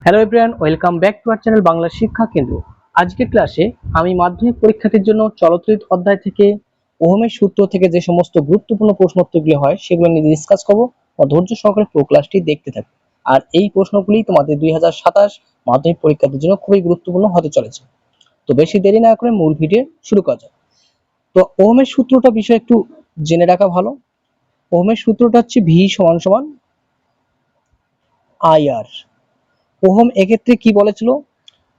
Hello everyone, welcome back to our channel Bangla শিক্ষা কেন্দ্র। আজকের ক্লাসে আমি মাধ্যমিক পরীক্ষার্থীর জন্য চলচ্চিত্র অধ্যায় থেকে ওহমের সূত্র থেকে যে সমস্ত গুরুত্বপূর্ণ প্রশ্নোত্তরগুলি হয় সেগুলো নিয়ে ডিসকাস করবো। ধৈর্য সহকারে পুরো ক্লাসটি দেখতে থাকবে। আর এই প্রশ্নগুলি তোমাদের 2027 মাধ্যমিক পরীক্ষার্থীর জন্য খুবই গুরুত্বপূর্ণ হতে চলেছে। তো বেশি দেরি না করে মূল ভিডিও শুরু করা যাক। তো ওহমের সূত্রটা বিষয় একটু জেনে রাখা ভালো। ওহমের সূত্রটা হচ্ছে ভি সমান সমান আই আর। ওহম এক্ষেত্রে কি বলেছিল?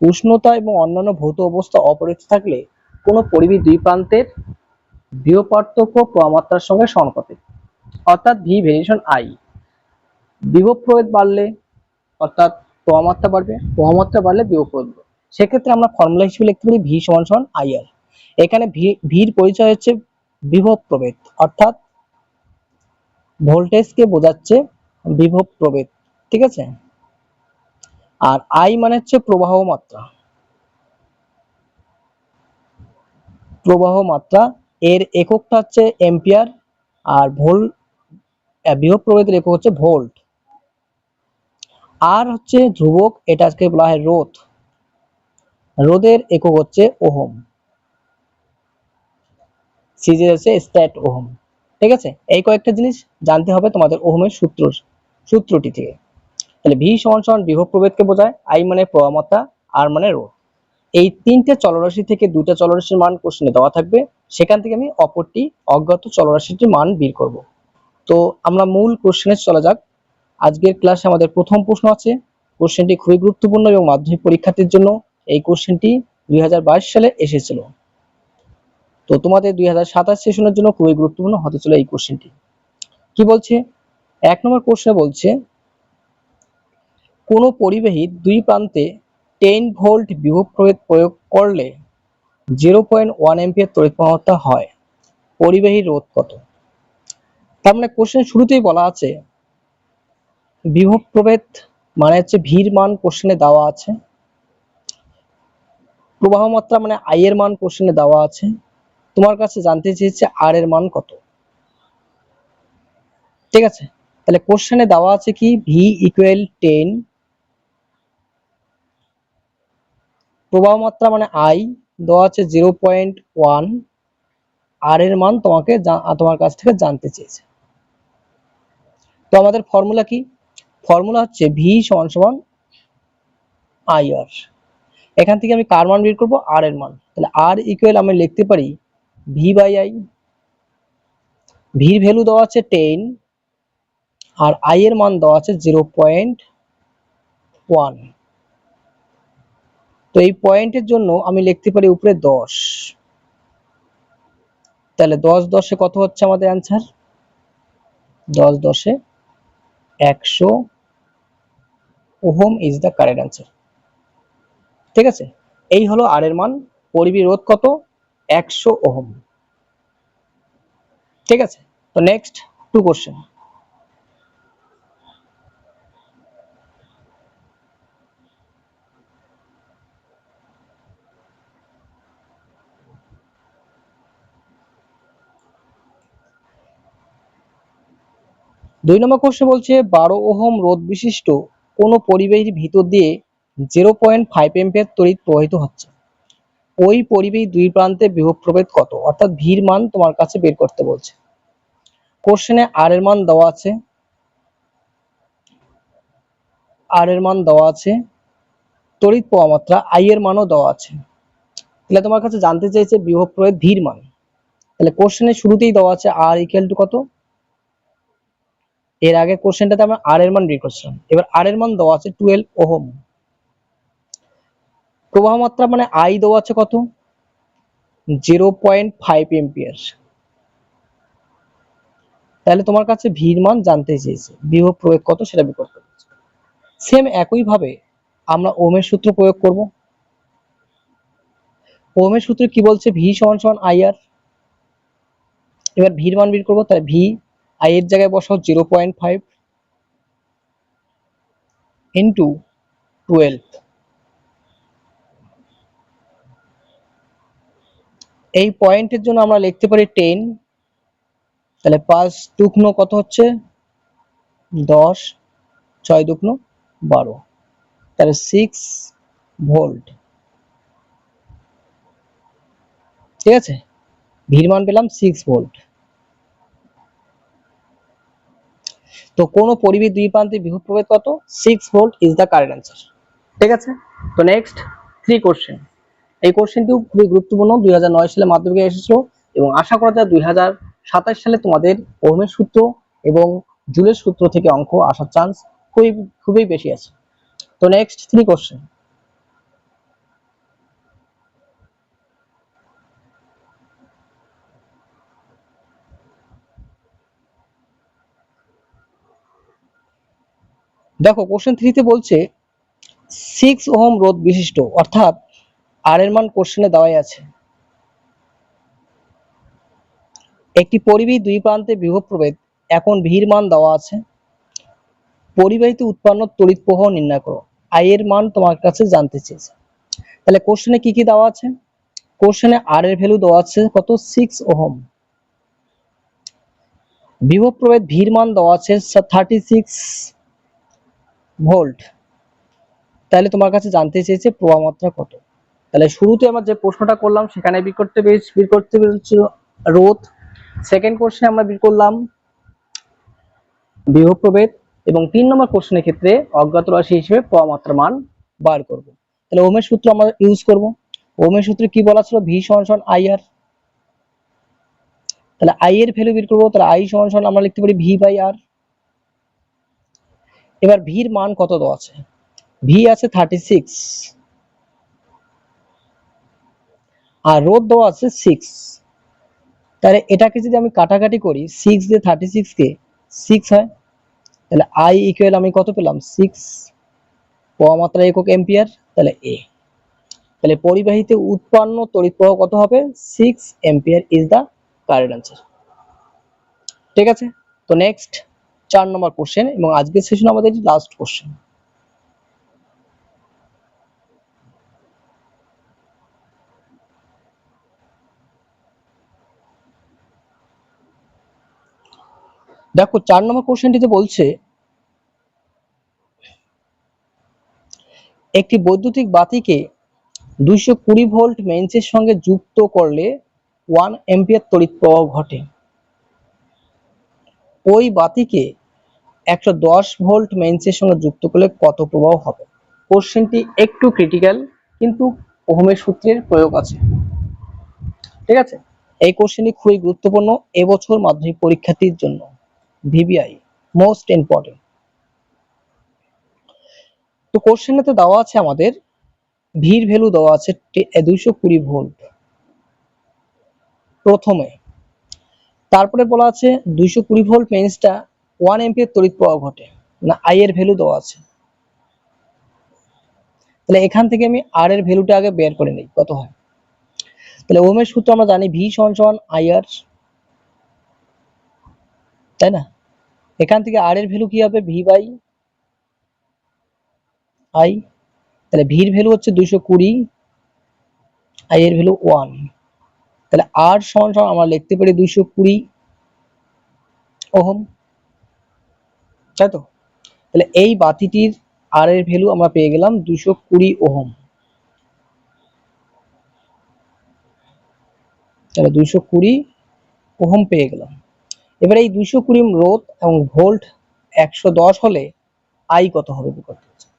উষ্ণতা এবং অন্যান্য ভৌত অবস্থা অপরিবর্তিত থাকলে কোনো পরিবেশ দুই প্রান্তের বিভব পার্থক্য প্রমাত্রার সঙ্গে সমানুপাতিক, অর্থাৎ ভি ভেরিয়েশন আই। বিভব প্রভেদ বাড়লে অর্থাৎ প্রমাত্রা বাড়বে, প্রমাত্রা বাড়লে বিভব প্রভেদ বাড়বে। সেক্ষেত্রে আমরা ফর্মুলা হিসেবে লিখতে পারি ভি সমান সমান আই আর। এখানে ভির পরিচয় হচ্ছে বিভব প্রভেদ, অর্থাৎ ভোল্টেজকে বোঝাচ্ছে বিভব প্রভেদ, ঠিক আছে। আর আই মানে হচ্ছে প্রবাহ মাত্রা, প্রবাহ মাত্রা এর এককটা হচ্ছে এম্পিয়ার, আর বিভব প্রভেদের একক হচ্ছে ভোল্ট। আর হচ্ছে ধ্রুবক, এটা আজকে বলা হয় রোধ, রোধের একক হচ্ছে ওহম, সিজি হচ্ছে স্ট্যাট ওহম, ঠিক আছে। এই কয়েকটা জিনিস জানতে হবে তোমাদের ওহমের সূত্রটি থেকে। তাহলে ভি সমান সমান বিভব প্রভেদকে বোঝায়, আই মানে প্রবাহ মাত্রা, আর মানে রোধ। এই তিনটে চলরাশি থেকে দুইটা চলরাশির মান কোশ্চেনে দেওয়া থাকবে, সেখান থেকে আমি অপরটি অজ্ঞাত চলরাশিটির মান বের করব। তো আমরা মূল কোশ্চেনে চলা যাক। আজকের ক্লাসে আমাদের প্রথম প্রশ্ন আছে। কোশ্চেনটি খুবই গুরুত্বপূর্ণ এবং মাধ্যমিক পরীক্ষার্থীর জন্য এই কোশ্চেনটি 2022 সালে এসেছিল। তো তোমাদের 2027 সেশনের জন্য খুবই গুরুত্বপূর্ণ হতে চলে এই কোশ্চেনটি। কি বলছে? 1 নম্বর প্রশ্নে বলছে কোন পরিবাহীর দুই প্রান্তে 10 ভোল্ট বিভব প্রভেদ প্রয়োগ করলে 0.1 অ্যাম্পিয়ার তড়িৎ প্রবাহিত হয়, পরিবাহীর রোধ কত? তার মানে কোশ্চেন শুরুতেই বলা আছে বিভব প্রভেদ মানে হচ্ছে ভির মান কোশ্চেনে দেওয়া আছে, প্রবাহ মাত্রা মানে আই এর মান কোশ্চেনে দেওয়া আছে, তোমার কাছে জানতে চেয়েছে আর এর মান কত, ঠিক আছে। তাহলে কোশ্চেনে দেওয়া আছে কি ভি ইকুয়াল 10, প্রবাহ মাত্রা মানে আই দেওয়া আছে 0.1, আর এর মান তোমার কাছ থেকে জানতে চেয়েছে। তো আমাদের ফর্মুলা কি? ফর্মুলা হচ্ছে ভি সমান সমান আই আর। এখান থেকে আমি কার মান বের করবো? আর এর মান। তাহলে আর ইকুয়াল আমি লিখতে পারি ভি বাই আই। ভির ভ্যালু দেওয়া আছে 10, আর আই এর মান দেওয়া আছে 0.1। তো এই পয়েন্টের জন্য আমি লিখতে পারি উপরে 10। তাহলে 10 10 কত হচ্ছে আমাদের answer? 10 10 100 ohm is the correct answer, ঠিক আছে। এই হলো আর এর মান। পরিবাহী রোধ কত? 100 ওহম, ঠিক আছে। তো নেক্সট টু কোশ্চেন। দুই নম্বর কোশ্চেন বলছে 12 ওহম রোধ বিশিষ্ট কোন পরিবাহীর ভিতর দিয়ে 0.5 অ্যাম্পিয়ার তড়িৎ প্রবাহিত হচ্ছে, ওই পরিবাহী দুই প্রান্তে বিভব প্রভেদ কত? অর্থাৎ ভির মান তোমার কাছে বের করতে বলছে। কোশ্চেনে আর এর মান দেওয়া আছে, আর এর মান দেওয়া আছে, তড়িৎ প্রবাহ মাত্রা আই এর মানও দেওয়া আছে। তাহলে তোমার কাছে জানতে চাইছে বিভব প্রভেদ ভির মান। তাহলে কোশ্চেনের শুরুতেই দেওয়া আছে আর ইকুয়াল টু কত। এর আগে কোশ্চেনটাতে আমরা আর এর মান বের করছিলাম, এবার আর এর মান দেওয়া আছে 12 ওহম। প্রবাহ মাত্রা মানে আই দেওয়া আছে কত? 0.5 এম্পিয়ার। তাহলে তোমার কাছে ভির মান জানতে চেয়েছে, বিভব প্রয়োগ কত সেটা বের করতে হবে। সেম একই ভাবে আমরা ওহমের সূত্র প্রয়োগ করব। ওহমের সূত্রে কি বলছে? ভি সমান সমান আই আর। এবার ভির মান বের করবো। তাহলে ভি আই এর জায়গায় বসাও 0.5 ইন্টু 12। এই পয়েন্টের জন্য আমরা লিখতে পারি 10। তাহলে 5 দুগুণ কত হচ্ছে? 10, 6 দুগুণ 12। তাহলে 6 ভোল্ট, ঠিক আছে, ভির মান পেলাম 6 ভোল্ট। তো কোন পরিবাহী দুই প্রান্তে বিভব প্রভেদ কত? 6 volt is the correct answer. ঠিক আছে, তো নেক্সট 3 কোশ্চেন। এই কোশ্চেনটিও খুবই গুরুত্বপূর্ণ, 2009 সালে মাধ্যমিকে এসেছিল এবং আশা করা যায় 2027 সালে তোমাদের ওহমের সূত্র এবং জুলের সূত্র থেকে অঙ্ক আসার চান্স খুবই খুবই বেশি আছে। তো নেক্সট 3 কোশ্চেন। দেখো কোশ্চেন 3 তে বলছে 6 ওহম রোধ বিশিষ্ট, অর্থাৎ আর এর মান কোশ্চেনে দেওয়াই আছে। একটি পরিবাহী দুই প্রান্তে বিভব প্রভেদ, এখন ভির মান দেওয়া আছে, পরিবাহীতে উৎপন্ন তড়িৎ প্রবাহ নির্ণয় করো। আই এর মান তোমার কাছে জানতে চেয়েছে। তাহলে কোশ্চেনে কি কি দেওয়া আছে? কোশ্চেনে আর এর ভ্যালু দেওয়া আছে কত? 6 ওহম। বিভব প্রভেদ ভির মান দেওয়া আছে 36 ভোল্ট। তাহলে তোমার কাছে জানতে চেয়েছে প্রবাহ মাত্রা কত। তাহলে শুরুতে আমরা যে প্রশ্নটা করলাম সেখানে বের করতে পেরেছিল রোধ। সেকেন্ড কোশ্চেনে আমরা বের করলাম বিভব প্রভেদ এবং 3 নম্বর কোশ্চেনের ক্ষেত্রে অজ্ঞাত রাশি হিসেবে প্রবাহ মাত্রার মান বার করব। তাহলে ওহমের সূত্র আমরা ইউজ করব। ওহমের সূত্রে কি বলা ছিল? ভি সমান আই আর। তাহলে আই এর ভ্যালু বের করব। তাহলে আই সমান আমরা লিখতে পারি ভি বাই আর। এবার ভির মান কত দেওয়া আছে? ভি আছে 36 আর রোধ দেওয়া আছে 6। তাহলে এটাকে যদি আমি কাটাকাটি করি, 6 দিয়ে 36 কে 6 হয়, তাহলে আই ইকুয়াল আমি কত পেলাম? 6 প্রবাহ মাত্রা একক এম্পিয়ার। তাহলে এ, তাহলে পরিবাহীতে উৎপন্ন তড়িৎ প্রবাহ কত হবে? 6 ampere is the correct answer. ঠিক আছে, তো নেক্সট 4 নম্বর কোশ্চেন এবং আজকের সেশন আমাদের লাস্ট কোশ্চেন। দেখো 4 নম্বর কোশ্চেনটিতে বলছে একটি বৈদ্যুতিক বাতিকে 220 ভোল্ট মেইন্সের সঙ্গে যুক্ত করলে 1 এম্পিয়ার তড়িৎ প্রবাহ ঘটে। ওই বাতিকে 110 ভোল্ট মেইন্সের সঙ্গে যুক্ত করলে কত প্রবাহ হবে? কোশ্চেনটি একটু ক্রিটিক্যাল, কিন্তু ওহমের সূত্রের প্রয়োগ আছে। ঠিক আছে, এই কোশ্চেনটি খুবই গুরুত্বপূর্ণ এবছর মাধ্যমিক পরীক্ষার্থীর জন্য। VBI most important. তো কোশ্চেনেতে দেওয়া আছে আমাদের ভির ভ্যালু দেওয়া আছে 220 ভোল্ট প্রথমে, তারপরে বলা আছে 220 ভোল্ট মেইন্সটা 1 এম্পিয়ার তড়িৎ প্রবাহ ঘটে না, আই এর ভ্যালু দেওয়া আছে। তাহলে এখান থেকে আমি আর এর ভ্যালুটা আগে বের করে নিই কত হয়। তাহলে ওহমের সূত্র আমরা জানি ভি সমান আই আর, তাই না? এখান থেকে আর এর ভ্যালু কি হবে? V by I. তাহলে ভির ভ্যালু হচ্ছে 220, আই এর ভ্যালু 1। তাহলে আর সমান আমরা লিখতে পারি 220 ওহম, তাই তো? তাহলে এই বাতিটির আর এর ভ্যালু আমরা পেয়ে গেলাম 220 ওহম। তাহলে 220 ওহম পেয়ে গেলাম। এবার এই 220 রোধ এবং ভোল্ট 110 হলে আই কত হবে?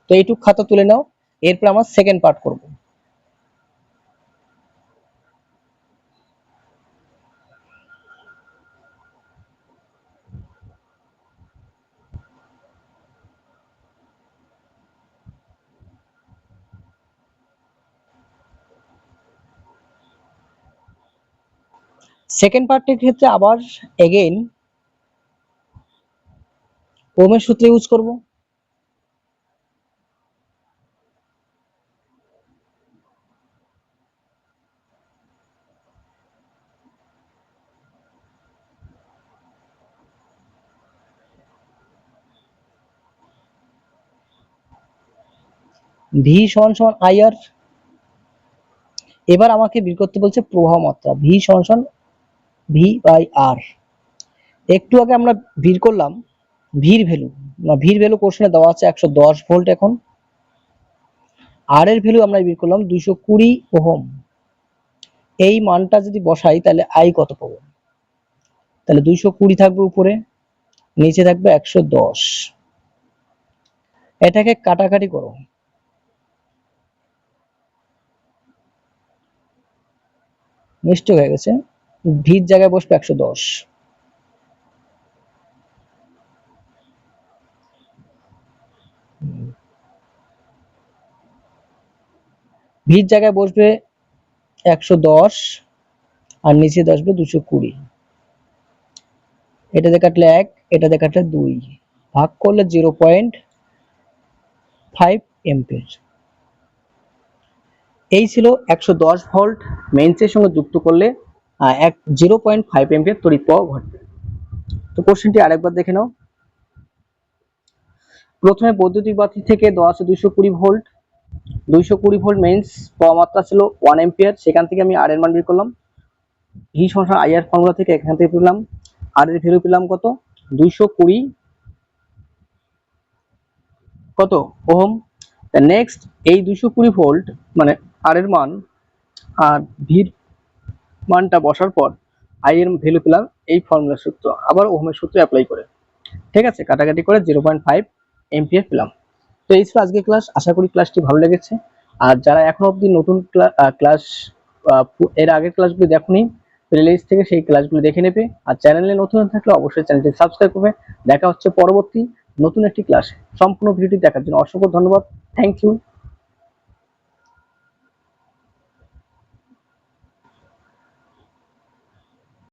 তো এইটুক খাতা তুলে নাও, এরপর আমরা সেকেন্ড পার্ট করব। সেকেন্ড পার্টের ক্ষেত্রে আবার এগেইন ওহমের সূত্র ইউজ করব। ভি সমান আই আর। এবার আমাকে বের করতে বলছে প্রবাহ মাত্রা, ভি সমান ভি বাই আর। একটু আগে আমরা বের করলাম ভির ভ্যালু, ভির ভ্যালু কোশ্চেনে দেওয়া আছে 110 ভোল্ট। এখন আর এর ভ্যালু আমরা বের করলাম 220 ওহম। এই মানটা যদি বসাই তাহলে আই কত পাবো? তাহলে 220 থাকবে উপরে, নিচে থাকবে 110। এটাকে কাটাকাটি করো, মিস্টেক হয়ে গেছে, ভির জায়গায় বসবে 110। ভির জায়গায় বসবে 110 আর নিচে বসবে 220। এটাতে কাটলে 1, এটাতে কাটলে 2, ভাগ করলে 0.5 এম্পিয়ার। এই ছিল 110 ভোল্ট মেইনসের সঙ্গে যুক্ত করলে 0.5 এম্পিয়ার তড়িৎ প্রবাহ ঘটবে। তো কোশ্চেনটি আরেকবার দেখে নাও। প্রথমে বৈদ্যুতিক বাতি থেকে দেওয়া আছে 220 ভোল্ট। 220 ভোল্ট মেইনস প্রবাহ মাত্রা ছিল 1 এম্পিয়ার, সেখান থেকে আমি আর এর মান বের করলাম। ভি সমান আই এর ফর্মুলা থেকে এখান থেকে পেলাম আর এর ভ্যালু পেলাম কত? 220 কত ওহম। নেক্সট এই 220 ভোল্ট মানে আর এর মান আর ভির মানটা বসার পর আই এর ভ্যালু পেলাম এই ফর্মুলার সূত্র, আবার ওহমের সূত্র অ্যাপ্লাই করে, ঠিক আছে, কাটাকাটি করে 0.5 এম্পিয়ার পেলাম। তো এই ছিল আজকের ক্লাস, আশা করি ক্লাসটি ভালো লেগেছে। আর যারা এখনো অবধি নতুন ক্লাস এর আগের ক্লাসগুলো দেখোনি, প্লেলিস্ট থেকে সেই ক্লাসগুলো দেখে নেবে। আর চ্যানেলে নতুন থাকলে অবশ্যই চ্যানেলটি সাবস্ক্রাইব করবে। দেখা হচ্ছে পরবর্তী নতুন একটি ক্লাসে। সম্পূর্ণ ভিডিওটি দেখার জন্য অসংখ্য ধন্যবাদ। Thank you.